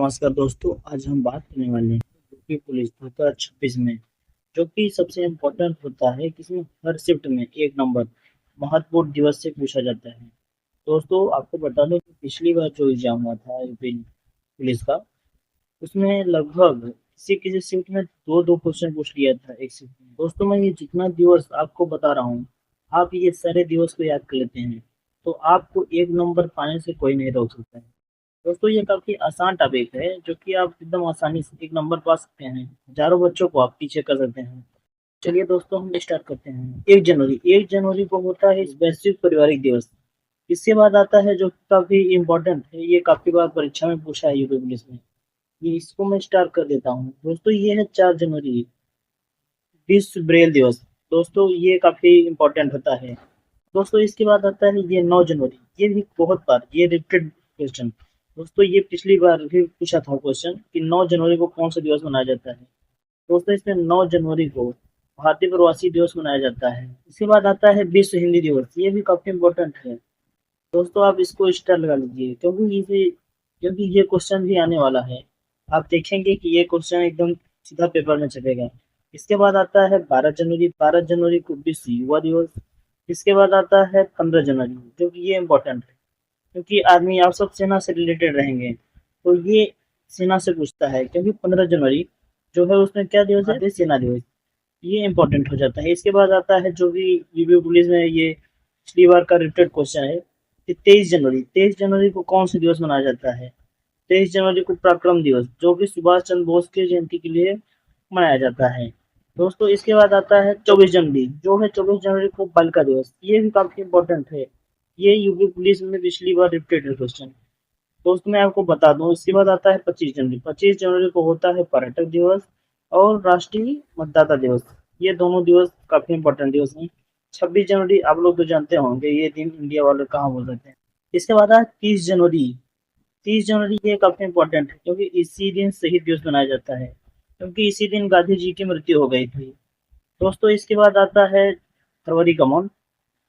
नमस्कार दोस्तों, आज हम बात करने वाले हैं यूपी पुलिस 2026 में, जो कि सबसे इम्पोर्टेंट होता है कि इसमें हर शिफ्ट में एक नंबर महत्वपूर्ण दिवस से पूछा जाता है। दोस्तों, आपको बता दें कि पिछली बार जो एग्जाम हुआ था यूपी पुलिस का, उसमें लगभग किसी किसी शिफ्ट में दो दो क्वेश्चन पूछ लिया था एक शिफ्ट में। दोस्तों, मैं ये जितना दिवस आपको बता रहा हूँ, आप ये सारे दिवस को याद कर लेते हैं तो आपको एक नंबर पाने से कोई नहीं रोक सकता है। दोस्तों, ये काफी आसान टॉपिक है जो कि आप एकदम आसानी से एक नंबर पा सकते हैं। हजारों बच्चों को आप पीछे कर सकते हैं। चलिए दोस्तों, हम स्टार्ट करते हैं। 1 जनवरी को होता है वैश्विक पारिवारिक दिवस। इसके बाद आता है जो काफी इम्पोर्टेंट है, ये काफी बार परीक्षा में पूछा है यूपी पुलिस में। ये इसको मैं स्टार्ट कर देता हूँ। दोस्तों, ये है 4 जनवरी, विश्व ब्रेल दिवस। दोस्तों, ये काफी इम्पोर्टेंट होता है। दोस्तों, इसके बाद आता है ये 9 जनवरी। ये भी बहुत बार ये रिपीटेड क्वेश्चन। दोस्तों, ये पिछली बार भी पूछा था क्वेश्चन कि 9 जनवरी को कौन सा दिवस मनाया जाता है। दोस्तों, इसमें 9 जनवरी को भारतीय प्रवासी दिवस मनाया जाता है। इसके बाद आता है विश्व हिंदी दिवस। ये भी काफी इम्पोर्टेंट है। दोस्तों, आप इसको स्टार लगा लीजिए क्योंकि ये क्वेश्चन भी आने वाला है। आप देखेंगे कि ये क्वेश्चन एकदम सीधा पेपर में छपेगा। इसके बाद आता है 12 जनवरी। 12 जनवरी को विश्व युवा दिवस। इसके बाद आता है 15 जनवरी, जो कि ये इम्पोर्टेंट है क्योंकि आदमी आप सब सेना से रिलेटेड रहेंगे, तो ये सेना से पूछता है क्योंकि 15 जनवरी जो है उसमें क्या दिवस है, भारतीय सेना दिवस। ये इम्पोर्टेंट हो जाता है। इसके बाद आता है जो कि यूपी पुलिस में ये पिछली बार का रिपीटेड क्वेश्चन है कि 23 जनवरी। 23 जनवरी को कौन सा दिवस मनाया जाता है। 23 जनवरी को पराक्रम दिवस, जो कि सुभाष चंद्र बोस की जयंती के लिए मनाया जाता है। दोस्तों, इसके बाद आता है 24 जनवरी, जो है 24 जनवरी को बालिका दिवस। ये भी काफी इम्पोर्टेंट है। ये यूपी पुलिस में पिछली बार रिपीटेड क्वेश्चन। दोस्तों, मैं आपको बता दूं, इसके बाद आता है 25 जनवरी। 25 जनवरी को होता है पर्यटक दिवस और राष्ट्रीय मतदाता दिवस। ये दोनों दिवस काफी इम्पोर्टेंट दिवस हैं। 26 जनवरी आप लोग तो जानते होंगे, ये दिन इंडिया वाले कहाँ बोल सकते हैं। इसके बाद है 30 जनवरी। 30 जनवरी ये काफी इम्पोर्टेंट है क्योंकि इसी दिन शहीद दिवस मनाया जाता है, क्योंकि इसी दिन गांधी जी की मृत्यु हो गई थी। दोस्तों, इसके बाद आता है फरवरी का मंथ।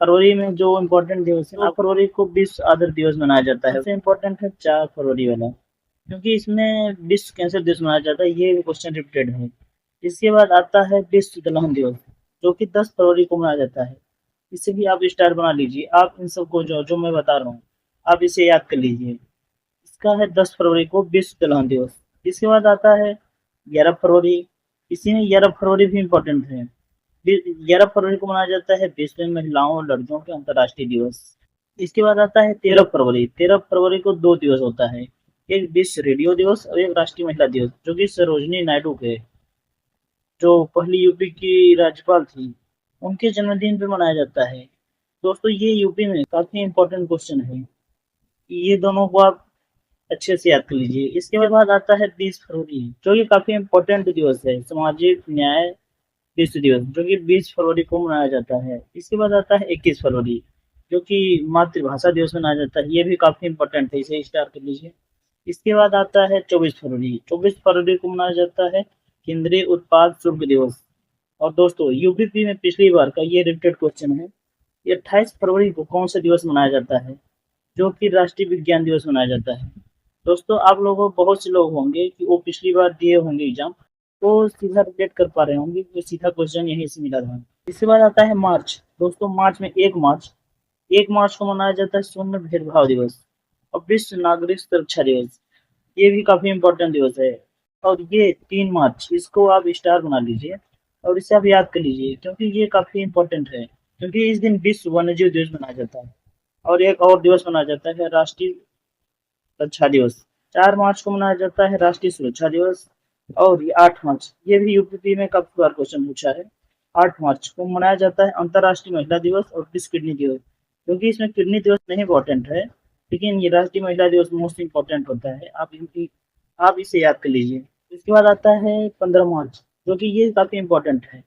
फरवरी में जो इम्पोर्टेंट दिवस है, 4 फरवरी को विश्व आदर दिवस मनाया जाता है। सबसे इम्पोर्टेंट है 4 फरवरी वाला, क्योंकि इसमें विश्व कैंसर दिवस मनाया जाता है। ये क्वेश्चन रिपीटेड है। इसके बाद आता है विश्व दलहन दिवस, जो कि 10 फरवरी को मनाया जाता है। इसे भी आप स्टार बना लीजिए। आप इन सबको जो जो मैं बता रहा हूँ, आप इसे याद कर लीजिए। इसका है 10 फरवरी को विश्व दलहन दिवस। इसके बाद आता है 11 फरवरी। इसी में 11 फरवरी भी इम्पोर्टेंट है। 11 फरवरी को मनाया जाता है विश्व महिलाओं और लड़कियों के अंतर्राष्ट्रीय दिवस। इसके बाद आता है 13 फरवरी। 13 फरवरी को दो दिवस होता है, एक विश्व रेडियो दिवस और एक राष्ट्रीय महिला दिवस, जो कि सरोजनी नायडू के, जो पहली यूपी की राज्यपाल थी, उनके जन्मदिन पे मनाया जाता है। दोस्तों, ये यूपी में काफी इम्पोर्टेंट क्वेश्चन है। ये दोनों को आप अच्छे से याद कर लीजिए। इसके बाद आता है 20 फरवरी, जो कि काफी इम्पोर्टेंट दिवस है, सामाजिक न्याय विश्व दिवस, जो कि 20 फरवरी को मनाया जाता है। इसके बाद आता है 21 फरवरी, जो कि मातृभाषा दिवस मनाया जाता है। ये भी काफी इम्पोर्टेंट है, इसे स्टार कर लीजिए। इसके बाद आता है 24 फरवरी। 24 फरवरी को मनाया जाता है केंद्रीय उत्पाद शुल्क दिवस। और दोस्तों, यूपीपी में पिछली बार का ये रिपीटेड क्वेश्चन है, ये 28 फरवरी को कौन सा दिवस मनाया जाता है, जो कि राष्ट्रीय विज्ञान दिवस मनाया जाता है। दोस्तों, आप लोगों बहुत से लोग होंगे कि वो पिछली बार दिए होंगे एग्जाम, तो सीधा रिलेट कर पा रहे होंगे कि सीधा क्वेश्चन यहीं से मिला था। इसके बाद आता है मार्च। दोस्तों, मार्च में 1 मार्च को मनाया जाता है शून्य भेदभाव दिवस और विश्व नागरिक सुरक्षा दिवस। ये भी काफी इम्पोर्टेंट दिवस है। और ये 3 मार्च, इसको आप स्टार बना लीजिए और इसे आप याद कर लीजिए, क्योंकि ये काफी इम्पोर्टेंट है, क्योंकि इस दिन विश्व वन्यजीव दिवस मनाया जाता है। और एक और दिवस मनाया जाता है राष्ट्रीय सुरक्षा दिवस। 4 मार्च को मनाया जाता है राष्ट्रीय सुरक्षा दिवस। और ये 8 मार्च, ये भी यूपीपी में काफी बार क्वेश्चन पूछा है। 8 मार्च को मनाया जाता है अंतर्राष्ट्रीय महिला दिवस और विश्व किडनी दिवस, क्योंकि इसमें किडनी दिवस नहीं इम्पोर्टेंट है, लेकिन ये राष्ट्रीय महिला दिवस मोस्ट इम्पोर्टेंट होता है। आप इसे याद कर लीजिए। इसके बाद आता है 15 मार्च, जो कि ये काफी इम्पोर्टेंट है।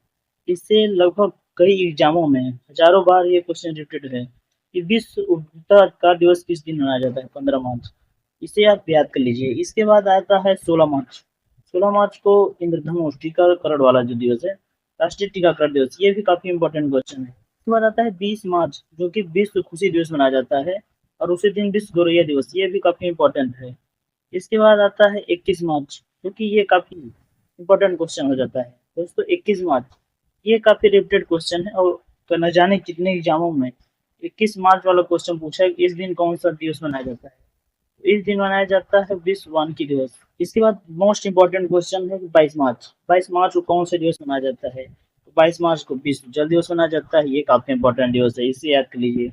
इससे लगभग कई एग्जामों में हजारों बार ये क्वेश्चन रिपीटेड है कि विश्व उपभोक्ता अधिकार दिवस किस दिन मनाया जाता है। 15 मार्च, इसे आप याद कर लीजिए। इसके बाद आता है 16 मार्च। 16 मार्च को इंद्रधनुष टीकाकरण वाला जो दिवस है, राष्ट्रीय टीकाकरण दिवस, ये भी काफी इंपॉर्टेंट क्वेश्चन है। इसके बाद आता है 20 मार्च, जो कि विश्व खुशी दिवस मनाया जाता है और उसी दिन विश्व गौरैया दिवस, ये भी काफी इंपॉर्टेंट है। इसके बाद आता है 21 मार्च, क्योंकि ये काफी इंपॉर्टेंट क्वेश्चन हो जाता है दोस्तों। 21 मार्च ये काफी रिपीटेड क्वेश्चन है, और तो न जाने कितने एग्जामों में 21 मार्च वाला क्वेश्चन पूछा है कि इस दिन कौन सा दिवस मनाया जाता है। तो इस दिन मनाया जाता है विश्व वानिकी दिवस। इसके बाद मोस्ट इंपॉर्टेंट क्वेश्चन है 22 मार्च। 22 मार्च को कौन सा दिवस मनाया जाता है? तो 22 मार्च को विश्व जल दिवस मनाया जाता है। ये काफी इंपॉर्टेंट दिवस है, इसे याद कर लीजिए।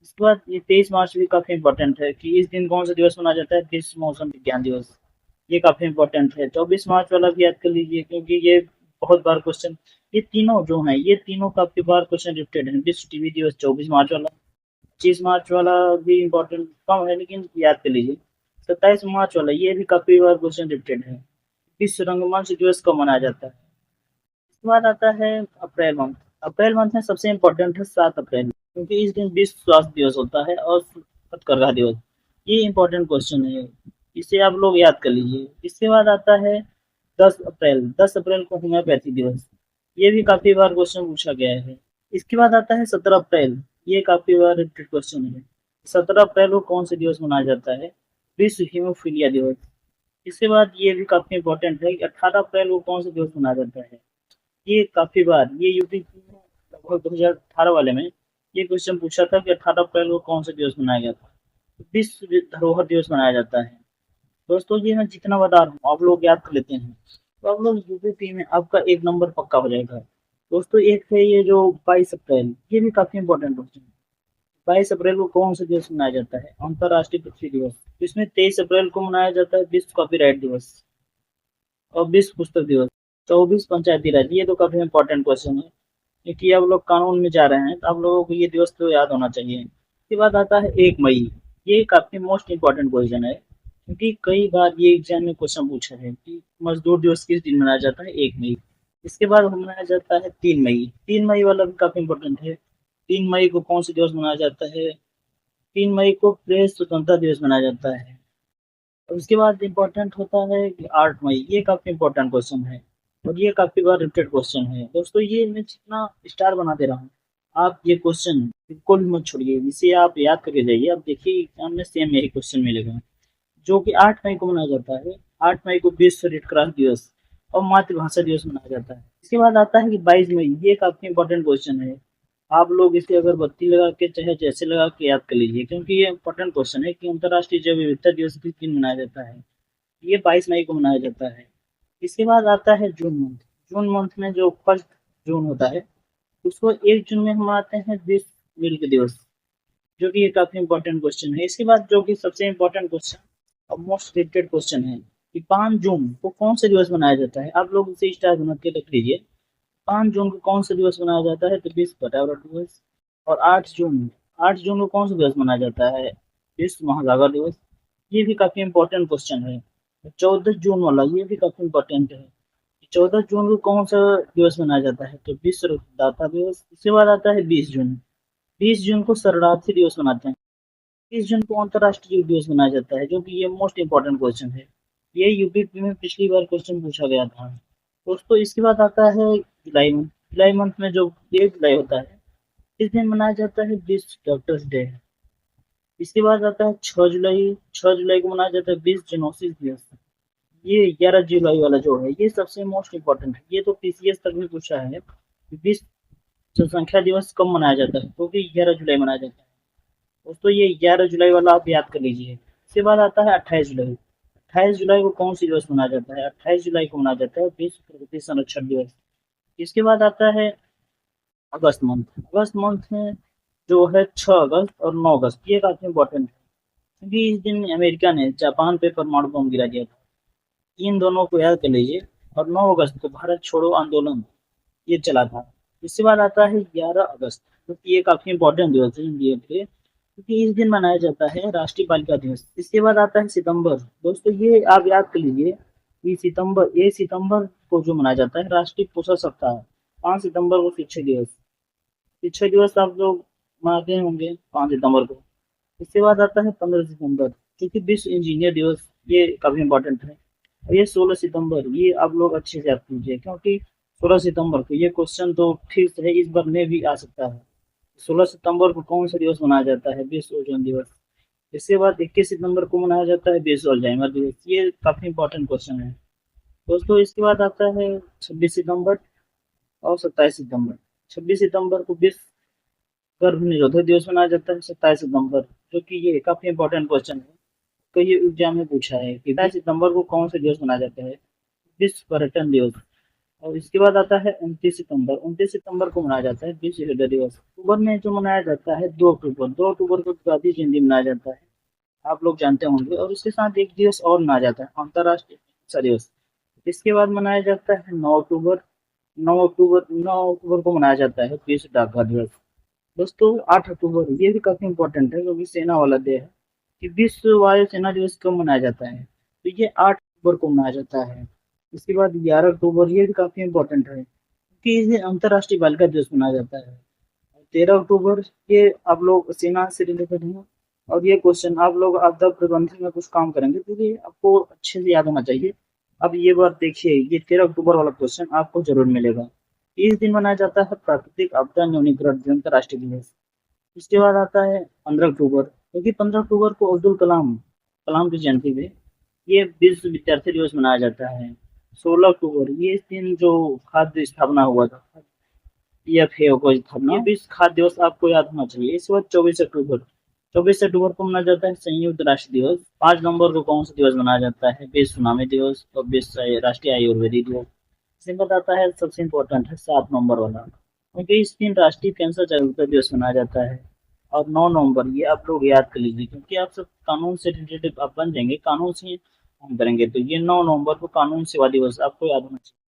इसके बाद ये 23 मार्च भी काफी इंपॉर्टेंट है कि इस दिन कौन सा दिवस मनाया जाता है? विश्व मौसम विज्ञान दिवस। ये काफी इंपॉर्टेंट है। 24 मार्च वाला भी याद कर लीजिए, क्योंकि ये बहुत बार क्वेश्चन, ये तीनों जो है ये तीनों काफी बार क्वेश्चन रिपीटेड है। विश्व टीबी दिवस 24 मार्च वाला, 25 मार्च वाला भी इम्पोर्टेंट कम है लेकिन याद कर लीजिए। 27 मार्च वाला ये भी काफी बार क्वेश्चन रिपीटेड है। विश्व रंगमंच दिवस कब मनाया जाता है? इसके बाद आता है अप्रैल मंथ। अप्रैल मंथ में सबसे इम्पोर्टेंट है 7 अप्रैल, क्योंकि इस दिन विश्व स्वास्थ्य दिवस होता है और हथकरघा दिवस। ये इम्पोर्टेंट क्वेश्चन है, इसे आप लोग याद कर लीजिए। इसके बाद आता है 10 अप्रैल। 10 अप्रैल को होम्योपैथी दिवस। ये भी काफी बार क्वेश्चन पूछा गया है। इसके बाद आता है 17 अप्रैल। ये काफी बार रिपीटेड क्वेश्चन है। 17 अप्रैल को कौन सा दिवस मनाया जाता है? विश्व हीमोफीलिया दिवस। इसके बाद ये भी काफी इंपॉर्टेंट है कि 18 अप्रैल को कौन सा दिवस मनाया जाता है? ये काफी बार ये यूपी में लगभग 2018 वाले में ये क्वेश्चन पूछा था कि 18 अप्रैल को कौन सा दिवस मनाया गया था? तो विश्व धरोहर दिवस मनाया जाता है। दोस्तों ये मैं जितना बता रहा हूँ आप लोग याद कर लेते हैं, तो आप लोग यूपी में आपका एक नंबर पक्का हो जाएगा। दोस्तों एक है ये जो 22 अप्रैल, ये भी काफी इंपॉर्टेंट क्वेश्चन है। 22 अप्रैल को कौन सा दिवस मनाया जाता है? अंतर्राष्ट्रीय पृथ्वी दिवस। इसमें 23 अप्रैल को मनाया जाता है विश्व कॉपीराइट दिवस और विश्व पुस्तक दिवस। 24 पंचायती राज। ये तो काफी इंपॉर्टेंट क्वेश्चन है, क्योंकि अब लोग कानून में जा रहे हैं तो आप लोगों को ये दिवस तो याद होना चाहिए। इसके बाद आता है 1 मई। ये काफी मोस्ट इंपॉर्टेंट क्वेश्चन है, क्योंकि कई बार ये एग्जाम में क्वेश्चन पूछा है कि मजदूर दिवस किस दिन मनाया जाता है? 1 मई। इसके बाद मनाया जाता है 3 मई। 3 मई वाला भी काफी इंपॉर्टेंट है। 3 मई को कौन सा दिवस मनाया जाता है? 3 मई को प्रेस स्वतंत्रता दिवस मनाया जाता है। और उसके बाद इम्पोर्टेंट होता है कि 8 मई। ये काफी इंपॉर्टेंट क्वेश्चन है, और ये काफी बार रिपीटेड क्वेश्चन है। दोस्तों ये मैं जितना स्टार बना दे रहा हूँ, आप ये क्वेश्चन बिल्कुल भी मत छोड़िए, इसे आप याद करके जाइए। अब देखिए एग्जाम में सेम यही क्वेश्चन मिलेगा, जो कि 8 मई को मनाया जाता है। 8 मई को विश्व रेड क्रॉस दिवस और मातृभाषा दिवस मनाया जाता है। इसके बाद आता है कि 22 मई। ये काफी इंपॉर्टेंट क्वेश्चन है। आप लोग इसे अगरबत्ती लगा के चाहे जैसे लगा के याद कर लीजिए, क्योंकि ये इंपॉर्टेंट क्वेश्चन है कि अंतर्राष्ट्रीय जैव विविधता दिवस किस दिन मनाया जाता है? ये 22 मई को मनाया जाता है। इसके बाद आता है जून मंथ। जून मंथ में जो 1 जून होता है, उसको 1 जून में हम मनाते हैं विश्व मिल्क दिवस, जो कि ये काफी इंपॉर्टेंट क्वेश्चन है। इसके बाद जो कि सबसे इंपॉर्टेंट क्वेश्चन और मोस्ट रिलेटेड क्वेश्चन है कि 5 जून को कौन सा दिवस मनाया जाता है? आप लोग इसे स्टार बना के रख लीजिए। 5 जून को कौन सा दिवस मनाया जाता है? तो विश्व पर्यावरण दिवस। और 8 जून, 8 जून को कौन सा दिवस मनाया जाता है? विश्व महासागर दिवस। ये भी काफी इंपॉर्टेंट क्वेश्चन है। 14 जून वाला ये भी काफी इंपॉर्टेंट है। 14 जून को कौन सा दिवस मनाया जाता है? तो विश्व रक्तदाता दिवस। इसके बाद आता है 20 जून। 20 जून को शरणार्थी दिवस मनाते हैं। 30 जून को अंतर्राष्ट्रीय योग दिवस मनाया जाता है, जो कि ये मोस्ट इंपॉर्टेंट क्वेश्चन है। ये यूपी में पिछली बार क्वेश्चन पूछा गया था दोस्तों। इसके बाद आता है जुलाई मंथ। जुलाई मंथ में जो 1 जुलाई होता है, इस दिन मनाया जाता है विश्व डॉक्टर्स डे। इसके बाद आता है 6 जुलाई। 6 जुलाई को मनाया जाता है विश्व जेनोसिस दिवस। ये 11 जुलाई वाला जो है ये सबसे मोस्ट इम्पोर्टेंट है। ये तो पीसीएस तक भी पूछा है, विश्व जनसंख्या दिवस कब मनाया जाता है? क्योंकि 11 जुलाई मनाया जाता है दोस्तों। ये 11 जुलाई वाला आप याद कर लीजिए। इसके बाद आता है 28 जुलाई। 28 जुलाई को कौन सी दिवस मनाया जाता है? 28 जुलाई को मनाया जाता है विश्व प्रकृति संरक्षण दिवस। इसके बाद आता है अगस्त मंथ। अगस्त मंथ में जो है 6 अगस्त और 9 अगस्त, ये काफी इंपॉर्टेंट है, क्योंकि इस दिन अमेरिका ने जापान पे परमाणु बम गिरा दिया था। इन दोनों को याद कर लीजिए। और 9 अगस्त को भारत छोड़ो आंदोलन ये चला था। इसके बाद आता है 11 अगस्त, क्योंकि ये काफी इंपॉर्टेंट दिवस है इंडिया के लिए, क्योंकि इस दिन मनाया जाता है राष्ट्रीय बालिका दिवस। इसके बाद आता है सितंबर। दोस्तों ये आप याद कर लीजिए कि सितंबर को जो मनाया जाता है राष्ट्रीय पोषण सप्ताह। 5 सितंबर को शिक्षक दिवस। शिक्षक दिवस आप लोग मनाते होंगे 5 सितंबर को। इसके बाद आता है 15 सितंबर, क्योंकि विश्व इंजीनियर दिवस ये काफी इंपॉर्टेंट है। और ये 16 सितंबर, ये आप लोग अच्छे से याद कीजिए, क्योंकि 16 सितंबर को ये क्वेश्चन तो फिक्स है, इस बार में भी आ सकता है। 16 सितंबर को कौन सा दिवस मनाया जाता है? विश्व ओजोन दिवस। इसके बाद 21 सितंबर को मनाया जाता है विश्व अल्जाइमर दिवस। ये काफी इंपॉर्टेंट क्वेश्चन है दोस्तों। इसके बाद आता है 26 सितंबर और 27 सितंबर। 26 सितंबर को विश्व गर्भ निरोधक दिवस मनाया जाता है। 27 सितंबर, जो कि ये काफी इंपॉर्टेंट क्वेश्चन है, तो ये एग्जाम में पूछा है कि 27 सितंबर को कौन सा दिवस मनाया जाता है? विश्व पर्यटन दिवस। और इसके बाद आता है 29 सितंबर। 29 सितंबर को मनाया जाता है विश्व हृदय दिवस। अक्टूबर में जो मनाया जाता है 2 अक्टूबर। 2 अक्टूबर को गांधी जयंती मनाया जाता है, आप लोग जानते होंगे। और उसके साथ एक दिवस और मनाया जाता है, अंतर्राष्ट्रीय अहिंसा दिवस। इसके बाद मनाया जाता है 9 अक्टूबर। 9 अक्टूबर को मनाया जाता है विश्व डाकघर दिवस। दोस्तों 8 अक्टूबर ये भी काफी इंपॉर्टेंट है, क्योंकि सेना वाला डे है। कि विश्व वायु सेना दिवस कब मनाया जाता है? तो ये 8 अक्टूबर को मनाया जाता है। इसके बाद 11 अक्टूबर ये भी काफी इंपॉर्टेंट है, क्योंकि इस दिन अंतर्राष्ट्रीय बालिका दिवस मनाया जाता है। 13 अक्टूबर ये आप लोग सेना से रिलेटेड है। और ये क्वेश्चन आप लोग आपदा प्रबंधन में कुछ काम करेंगे तो ये आपको अच्छे से याद होना चाहिए। अब ये बार देखिए, ये 13 अक्टूबर वाला क्वेश्चन आपको जरूर मिलेगा। इस दिन मनाया जाता है प्राकृतिक आपदा न्यूनीकरण दिन अंतर्राष्ट्रीय दिवस। इसके बाद आता है 15 अक्टूबर, क्योंकि 15 अक्टूबर को अब्दुल कलाम कलाम की जयंती पे ये विश्व विद्यार्थी दिवस मनाया जाता है। 16 अक्टूबर ये इस दिन जो खाद्य स्थापना हुआ था, PFAO को स्थापना, ये विश्व खाद्य दिवस आपको याद होना चाहिए। इसके बाद 24 अक्टूबर। 24 अक्टूबर को मनाया जाता है संयुक्त राष्ट्र दिवस। 5 नवंबर को कौन सा दिवस मनाया जाता है? विश्व सुनामी दिवस और विश्व राष्ट्रीय आयुर्वेदिक दिवस। इसके बाद आता है सबसे इम्पोर्टेंट है 7 नवंबर वाला, क्योंकि इस दिन राष्ट्रीय कैंसर जागरूकता दिवस मनाया जाता है। और 9 नवंबर ये आप लोग याद कर लीजिए, क्योंकि आप सब कानून से रिलेटेड आप बन जाएंगे, कानून से काम करेंगे, तो ये 9 नवंबर को कानून सेवा दिवस आपको याद होना चाहिए।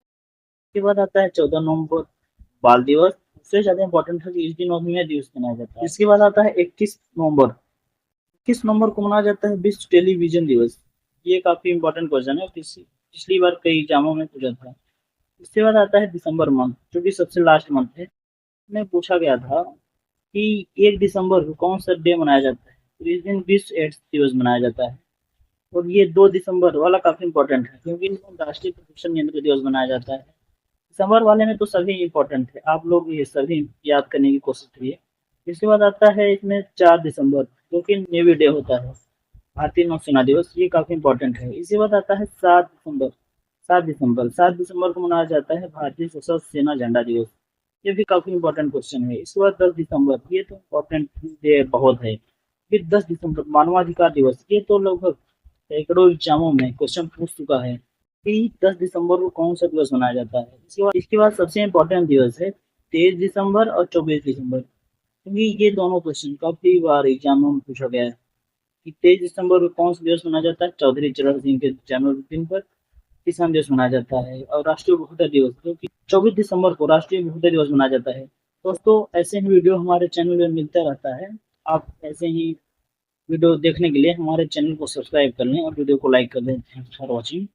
इसके बाद आता है 14 नवंबर बाल दिवस। उससे ज्यादा इंपॉर्टेंट है कि इस दिन मधुमेह दिवस मनाया जाता है। इसके बाद आता है 21 नवंबर। 21 नवंबर को मनाया जाता है विश्व टेलीविजन दिवस। ये काफी इंपॉर्टेंट क्वेश्चन है, पिछली बार कई एग्जामों में पूछा था। इसके बाद आता है दिसंबर मंथ, जो कि सबसे लास्ट मंथ है। में पूछा गया था कि 1 दिसंबर को कौन सा डे मनाया जाता है? तो इस दिन विश्व एड्स दिवस मनाया जाता है। और ये 2 दिसंबर वाला काफी इंपॉर्टेंट है, क्योंकि इस दिन राष्ट्रीय प्रदूषण नियंत्रण दिवस मनाया जाता है। दिसंबर वाले में तो सभी इंपॉर्टेंट है, आप लोग ये सभी याद करने की कोशिश करिए। इसके बाद आता है इसमें 4 दिसंबर, जो कि नेवी डे होता है, भारतीय नौसेना दिवस। ये काफी इंपॉर्टेंट है। इसके बाद आता है 7 दिसंबर। 7 दिसंबर को मनाया जाता है भारतीय सशस्त्र सेना झंडा दिवस। ये भी काफी इंपॉर्टेंट क्वेश्चन है। इसके बाद 10 दिसंबर, ये तो इंपॉर्टेंट डे बहुत है। फिर 10 दिसंबर मानवाधिकार दिवस। ये तो लगभग सैकड़ों एग्जामों में क्वेश्चन पूछ चुका है कि 10 दिसंबर को कौन सा दिवस मनाया जाता है। इसके बाद सबसे इम्पोर्टेंट दिवस है 23 दिसंबर और 24 दिसंबर, क्योंकि ये दोनों क्वेश्चन काफी बार एग्जामों में पूछा गया है कि 23 दिसंबर को कौन सा दिवस मनाया जाता है? चौधरी चरण सिंह के जन्मदिन पर किसान दिवस मनाया जाता है। और राष्ट्रीय भूखा दिवस, जो कि 24 दिसंबर को राष्ट्रीय भूखा दिवस मनाया जाता है। दोस्तों ऐसे ही वीडियो हमारे चैनल में मिलता रहता है। आप ऐसे ही वीडियो देखने के लिए हमारे चैनल को सब्सक्राइब कर लें और वीडियो को लाइक कर दें। Thanks for watching.